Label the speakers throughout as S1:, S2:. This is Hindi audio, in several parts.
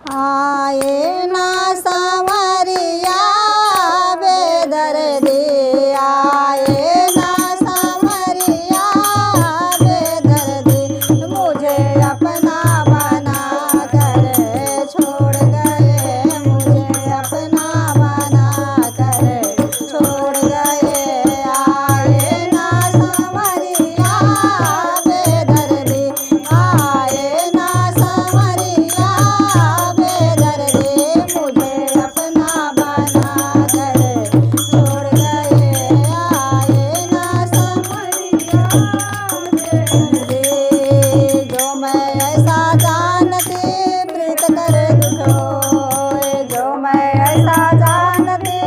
S1: आए ना सांवरिया बेदर्दी, आए ना सांवरिया बेदर्दी, मुझे अपना बना कर छोड़ गए, मुझे अपना बना कर छोड़ गए। आए ना सांवरिया बेदर्दी, आए ना सांवरिया बेदर्दी, मुझे अपना बना कर छोड़ गए। आए ना सांवरिया बेदर्दी, जो मैं ऐसा जानती प्रीत कर दुख होए, जो मैं ऐसा जानती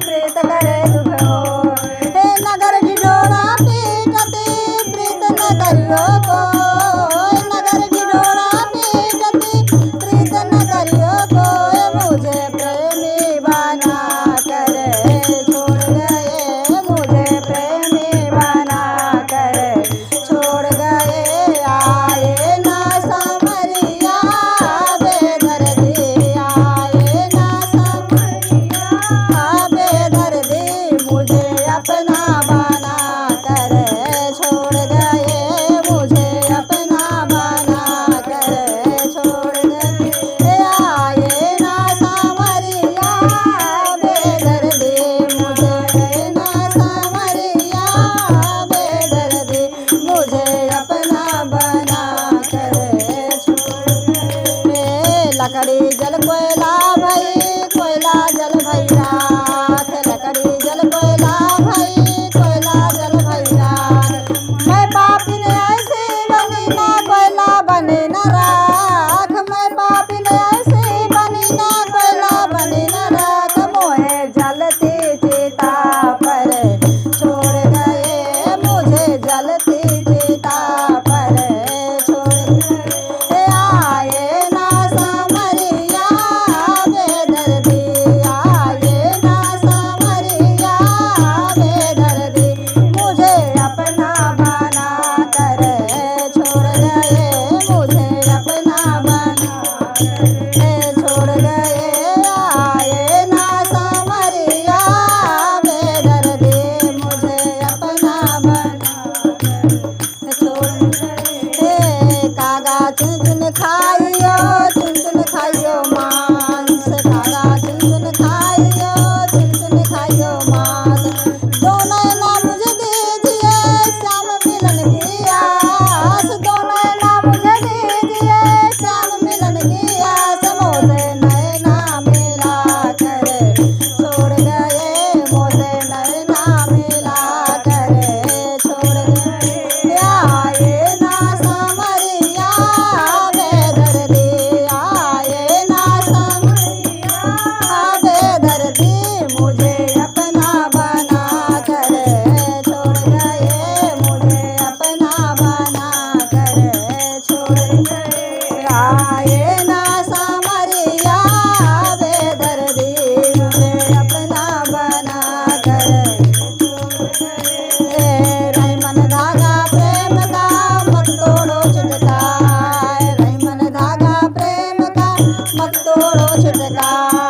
S1: प्रीत करे दुख होए। नगर ढिढोरा पीटती प्रीत न करियो कोई, नगर ढिढोरा पीटती प्रीत न करियो कोई, मुझे प्रेमी बना कर छोड़ गए, मुझे प्रेमी बना कर छोड़ गए। आए ना सांवरिया बेदर्दी, आए ना सांवरिया बेदर्दी, मुझे अपना बना कर छोड़ गए, मुझे अपना बना कर छोड़ गए। आए ना सांवरिया बेदर्दी, मुझे ना सांवरिया बेदर्दी, मुझे अपना बना कर छोड़ गए। लकड़ी जल कोयला भई, कोयला जल भई राख, लकड़ी जल कोयला भई, कोयला जल भई राख। मैं पापिन ऐसी बनी ना कोयला बनी न राख, मैं पापिन ऐसी बनी ना कोयला बनी न राख, मोहे जलती चिता पर छोड़ गए, मुझे जलती चिता पर छोड़ गए। आए ना सांवरिया बेदर्दी, आए ना सांवरिया बेदर्दी, मुझे अपना बना कर छोड़ गए, मुझे अपना बना कर छोड़ गए। आए ना सांवरिया बेदर्दी, मुझे अपना बना कर छोड़ गए। कागा चुन चुन खाइयो, चुन चुन खाइयो मांस, कागा चुन चुन खाइयो, चुन चुन खाइयो मांस। दो नैना मुझे दीजिए श्याम मिलन की आस, दो नैना मुझे दीजिए श्याम मिलन की आस, मोसे नैना मिला कर छोड़ गए, मोसे नैना मिला कर छोड़ गए। आए ना सांवरिया बेदर्दी, आए ना सांवरिया बेदर्दी, मुझे अपना बना कर छोड़ गए, मुझे अपना बना कर छोड़ गए। आए ना सांवरिया बेदर्दी, मुझे अपना बना कर छोड़ गए। रहीमन धागा प्रेम का मत तोड़ो छुटकाए, रहीमन धागा प्रेम का मत तोड़ो छुटकाए।